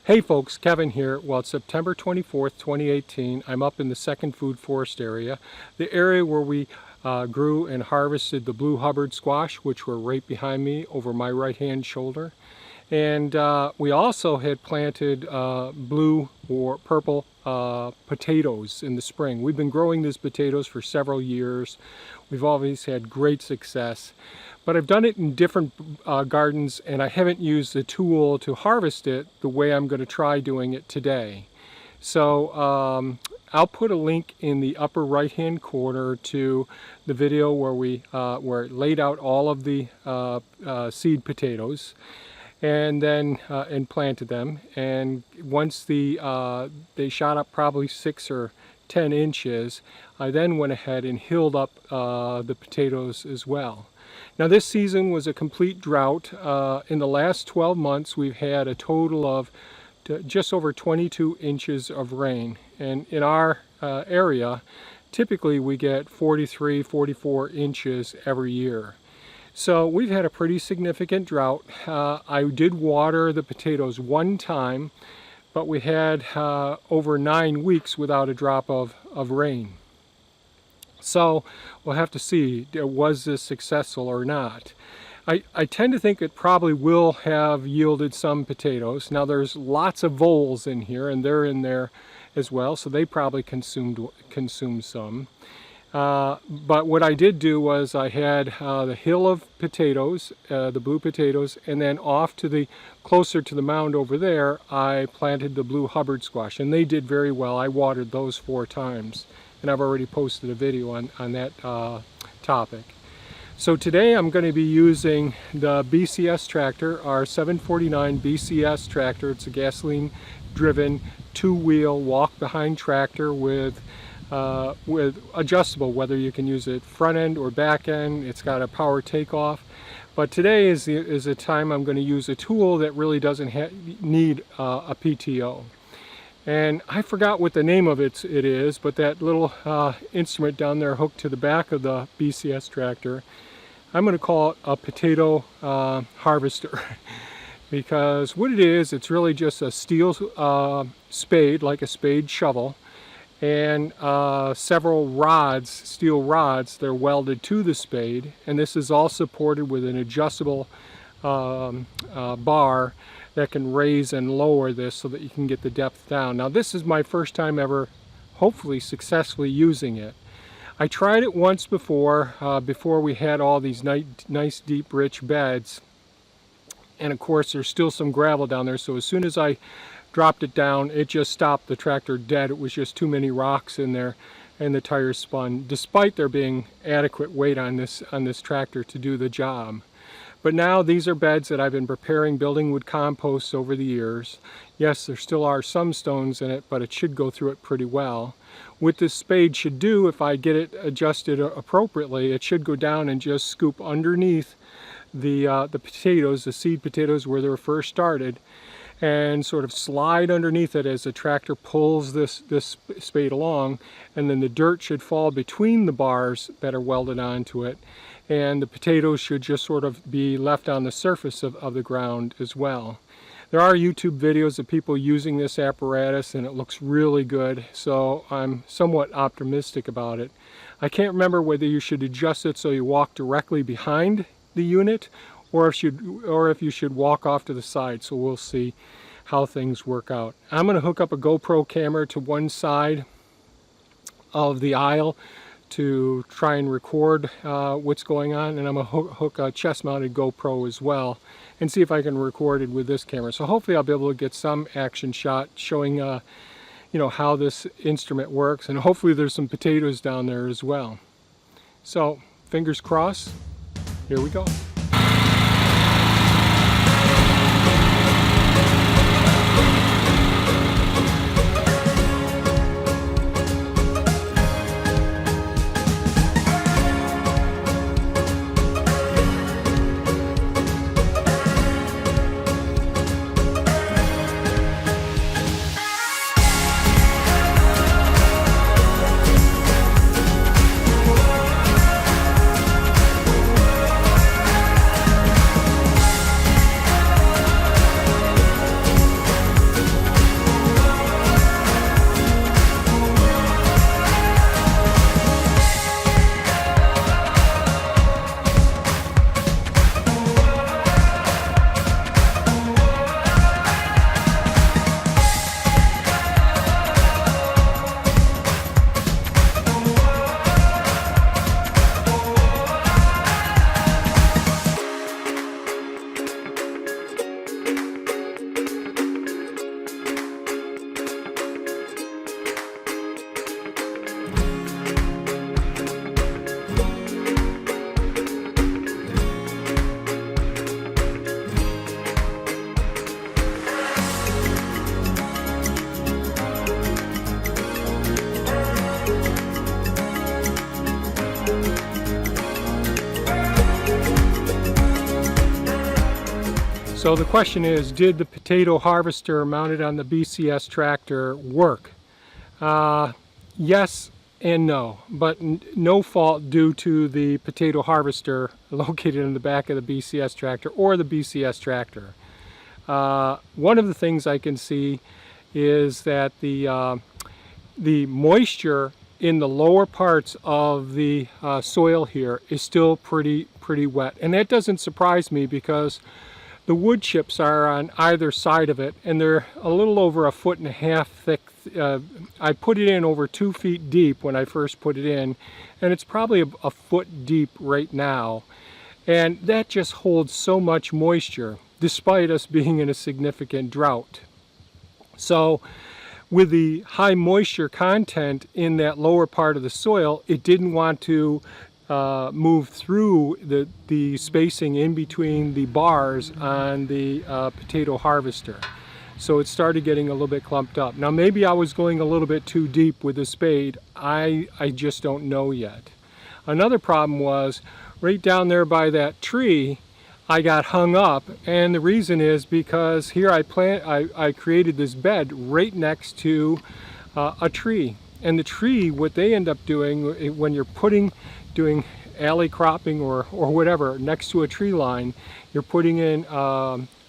Hey folks, Kevin here. Well, it's September 24th, 2018. I'm up in the Second Food Forest area, the area where we grew and harvested the blue Hubbard squash, which were right behind me over my right-hand shoulder. And we also had planted blue or purple potatoes in the spring. We've been growing these potatoes for several years. We've always had great success. But I've done it in different gardens, and I haven't used the tool to harvest it the way I'm going to try doing it today. So I'll put a link in the upper right hand corner to the video where it laid out all of the seed potatoes and then and planted them. And once they shot up probably 6 or 10 inches, I then went ahead and hilled up the potatoes as well. Now this season was a complete drought. In the last 12 months we've had a total of just over 22 inches of rain, and in our area typically we get 43, 44 inches every year. So we've had a pretty significant drought. I did water the potatoes one time, but we had over 9 weeks without a drop of rain. So we'll have to see, was this successful or not. I tend to think it probably will have yielded some potatoes. Now there's lots of voles in here, and they're in there as well, so they probably consumed some. But what I did do was I had the hill of potatoes, the blue potatoes, and then off to the closer to the mound over there I planted the blue Hubbard squash, and they did very well. I watered those 4 times, and I've already posted a video on that topic. So today I'm going to be using the BCS tractor, our 749 BCS tractor. It's a gasoline driven 2-wheel walk behind tractor with adjustable, whether you can use it front end or back end. It's got a power takeoff. But today is a time I'm going to use a tool that really doesn't need a PTO. And I forgot what the name of it is, but that little instrument down there hooked to the back of the BCS tractor, I'm going to call it a potato harvester. Because what it is, it's really just a steel spade, like a spade shovel, and several rods, steel rods, they're welded to the spade, and this is all supported with an adjustable bar that can raise and lower this so that you can get the depth down. Now this is my first time ever hopefully successfully using it. I tried it once before we had all these nice deep rich beds, and of course there's still some gravel down there, so as soon as I dropped it down it just stopped the tractor dead. It was just too many rocks in there and the tires spun, despite there being adequate weight on this tractor to do the job. But now these are beds that I've been preparing, building wood compost over the years. Yes, there still are some stones in it, but it should go through it pretty well. What this spade should do, if I get it adjusted appropriately, it should go down and just scoop underneath the potatoes, the seed potatoes where they were first started, and sort of slide underneath it as the tractor pulls this spade along, and then the dirt should fall between the bars that are welded onto it, and the potatoes should just sort of be left on the surface of the ground as well. There are YouTube videos of people using this apparatus, and it looks really good, so I'm somewhat optimistic about it. I can't remember whether you should adjust it so you walk directly behind the unit, or if you should walk off to the side, so we'll see how things work out. I'm going to hook up a GoPro camera to one side of the aisle to try and record what's going on, and I'm going to hook a chest-mounted GoPro as well and see if I can record it with this camera. So hopefully I'll be able to get some action shot showing you know, how this instrument works, and hopefully there's some potatoes down there as well. So fingers crossed, here we go. So the question is, did the potato harvester mounted on the BCS tractor work? Yes and no, but no fault due to the potato harvester located in the back of the BCS tractor or the BCS tractor. One of the things I can see is that the moisture in the lower parts of the soil here is still pretty wet, and that doesn't surprise me because the wood chips are on either side of it, and they're a little over 1.5 feet thick. I put it in over 2 feet deep when I first put it in, and it's probably a foot deep right now, and that just holds so much moisture despite us being in a significant drought. So with the high moisture content in that lower part of the soil, it didn't want to move through the spacing in between the bars on the potato harvester. So it started getting a little bit clumped up. Now maybe I was going a little bit too deep with the spade. I just don't know yet. Another problem was right down there by that tree, I got hung up, and the reason is because here I created this bed right next to a tree. And the tree, what they end up doing when you're doing alley cropping or whatever next to a tree line, you're putting in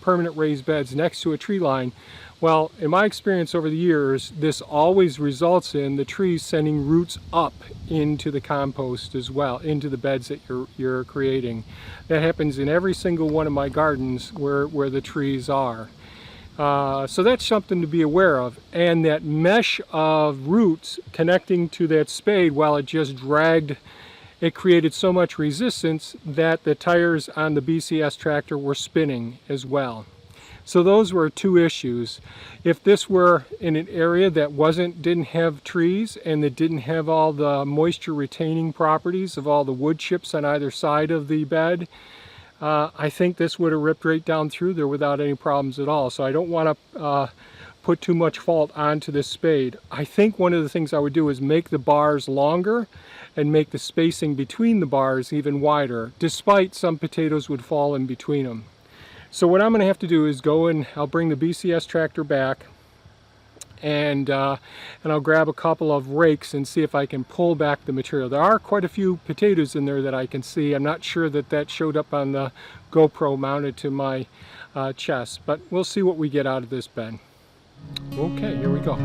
permanent raised beds next to a tree line. Well, in my experience over the years, this always results in the trees sending roots up into the compost as well, into the beds that you're creating. That happens in every single one of my gardens where the trees are. So that's something to be aware of. And that mesh of roots connecting to that spade, while it just dragged, it created so much resistance that the tires on the BCS tractor were spinning as well. So those were two issues. If this were in an area that didn't have trees and that didn't have all the moisture retaining properties of all the wood chips on either side of the bed, I think this would have ripped right down through there without any problems at all. So I don't want to put too much fault onto this spade. I think one of the things I would do is make the bars longer and make the spacing between the bars even wider, despite some potatoes would fall in between them. So what I'm going to have to do is go and I'll bring the BCS tractor back, and I'll grab a couple of rakes and see if I can pull back the material. There are quite a few potatoes in there that I can see. I'm not sure that showed up on the GoPro mounted to my chest, but we'll see what we get out of this bed. Okay, here we go.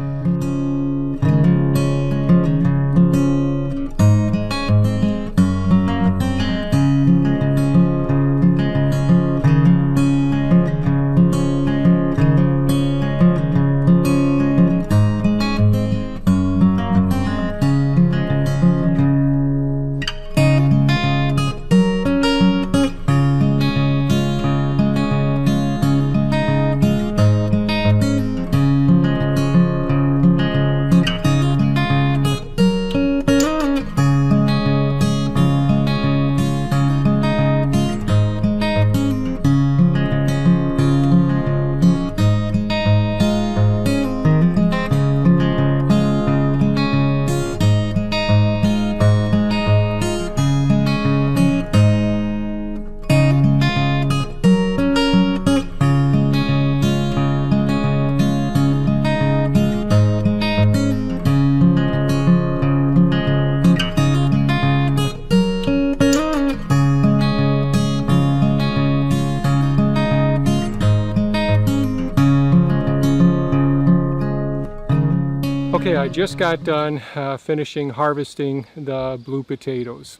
Okay, I just got done finishing harvesting the blue potatoes.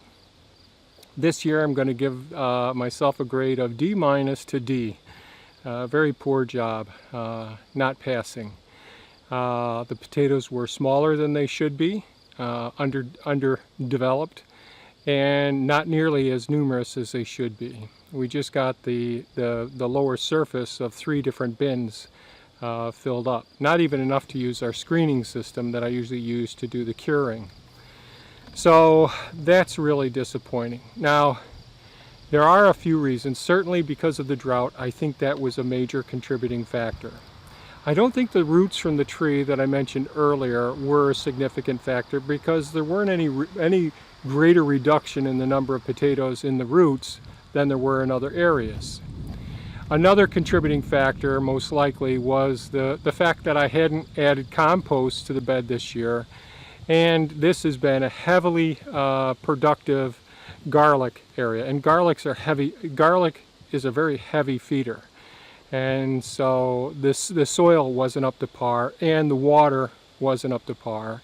This year I'm going to give myself a grade of D- to D. Very poor job, not passing. The potatoes were smaller than they should be, underdeveloped, and not nearly as numerous as they should be. We just got the lower surface of 3 different bins filled up. Not even enough to use our screening system that I usually use to do the curing. So that's really disappointing. Now, there are a few reasons. Certainly because of the drought, I think that was a major contributing factor. I don't think the roots from the tree that I mentioned earlier were a significant factor because there weren't any greater reduction in the number of potatoes in the roots than there were in other areas. Another contributing factor, most likely, was the fact that I hadn't added compost to the bed this year. And this has been a heavily productive garlic area. And garlics are heavy. Garlic is a very heavy feeder. And so the soil wasn't up to par, and the water wasn't up to par.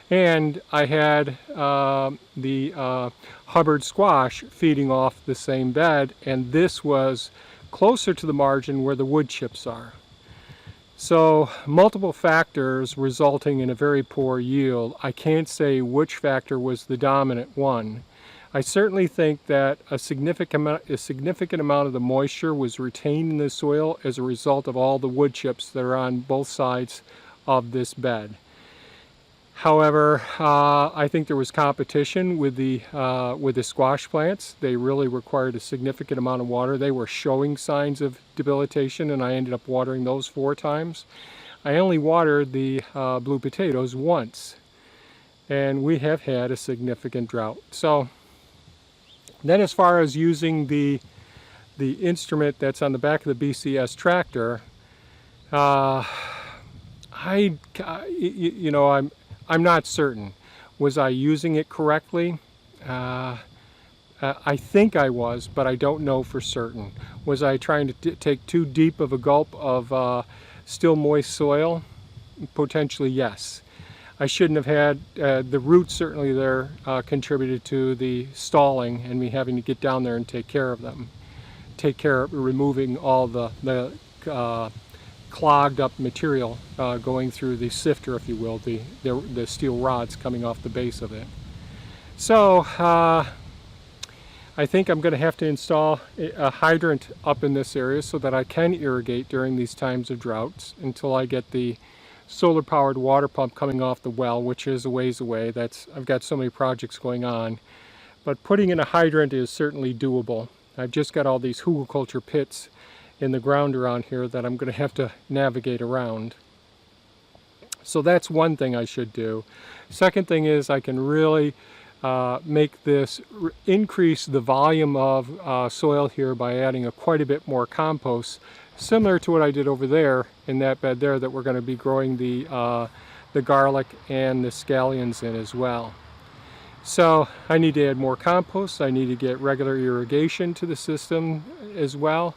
And I had the Hubbard squash feeding off the same bed, and this was closer to the margin where the wood chips are. So multiple factors resulting in a very poor yield. I can't say which factor was the dominant one. I certainly think that a significant amount of the moisture was retained in the soil as a result of all the wood chips that are on both sides of this bed. However, I think there was competition with the squash plants. They really required a significant amount of water. They were showing signs of debilitation, and I ended up watering those 4 times. I only watered the blue potatoes once, and we have had a significant drought. So then, as far as using the instrument that's on the back of the BCS tractor, I'm not certain. Was I using it correctly? I think I was, but I don't know for certain. Was I trying to take too deep of a gulp of still moist soil? Potentially, yes. I shouldn't have had, the roots certainly there contributed to the stalling and me having to get down there and take care of them. Take care of removing all the clogged up material going through the sifter, if you will, the steel rods coming off the base of it. So I think I'm going to have to install a hydrant up in this area so that I can irrigate during these times of droughts until I get the solar powered water pump coming off the well, which is a ways away. I've got so many projects going on, but putting in a hydrant is certainly doable. I've just got all these hugelkultur pits in the ground around here that I'm going to have to navigate around. So that's one thing I should do. Second thing is I can really make this increase the volume of soil here by adding quite a bit more compost, similar to what I did over there in that bed there that we're going to be growing the garlic and the scallions in as well. So I need to add more compost. I need to get regular irrigation to the system as well.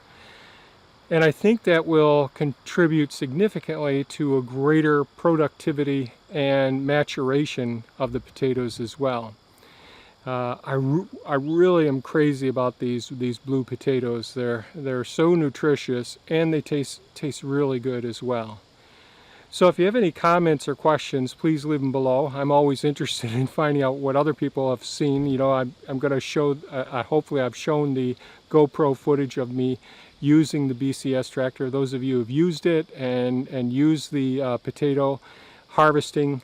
And I think that will contribute significantly to a greater productivity and maturation of the potatoes as well. I really am crazy about these blue potatoes. They're so nutritious, and they taste really good as well. So if you have any comments or questions, please leave them below. I'm always interested in finding out what other people have seen. You know, I'm going to show, hopefully I've shown the GoPro footage of me using the BCS tractor. Those of you who have used it and used the potato harvesting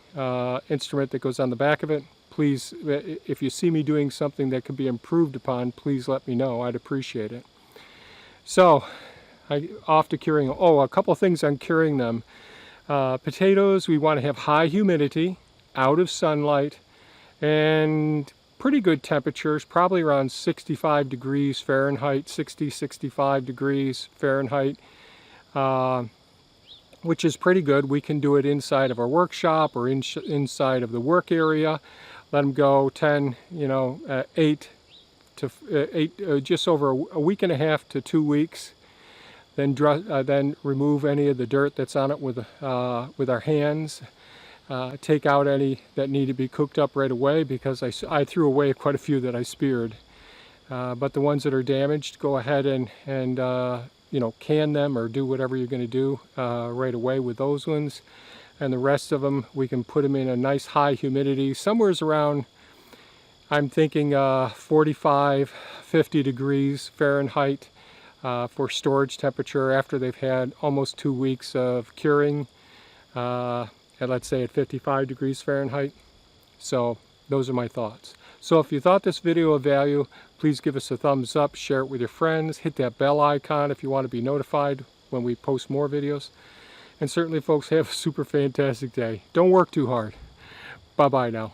instrument that goes on the back of it, please, if you see me doing something that could be improved upon, please let me know. I'd appreciate it. So, off to curing. Oh, a couple things on curing them. Potatoes, we want to have high humidity, out of sunlight, and pretty good temperatures, probably around 65 degrees Fahrenheit, 65 degrees Fahrenheit, which is pretty good. We can do it inside of our workshop or inside of the work area. Let them go 8 to just over a week and a half to 2 weeks. Then remove any of the dirt that's on it with our hands. Take out any that need to be cooked up right away, because I threw away quite a few that I speared. But the ones that are damaged, go ahead and can them or do whatever you're going to do right away with those ones. And the rest of them, we can put them in a nice high humidity, somewhere around, I'm thinking 45, 50 degrees Fahrenheit for storage temperature after they've had almost 2 weeks of curing, at let's say at 55 degrees Fahrenheit. So those are my thoughts. So if you thought this video of value, please give us a thumbs up, share it with your friends, hit that bell icon if you want to be notified when we post more videos. And certainly, folks, have a super fantastic day. Don't work too hard. Bye-bye now.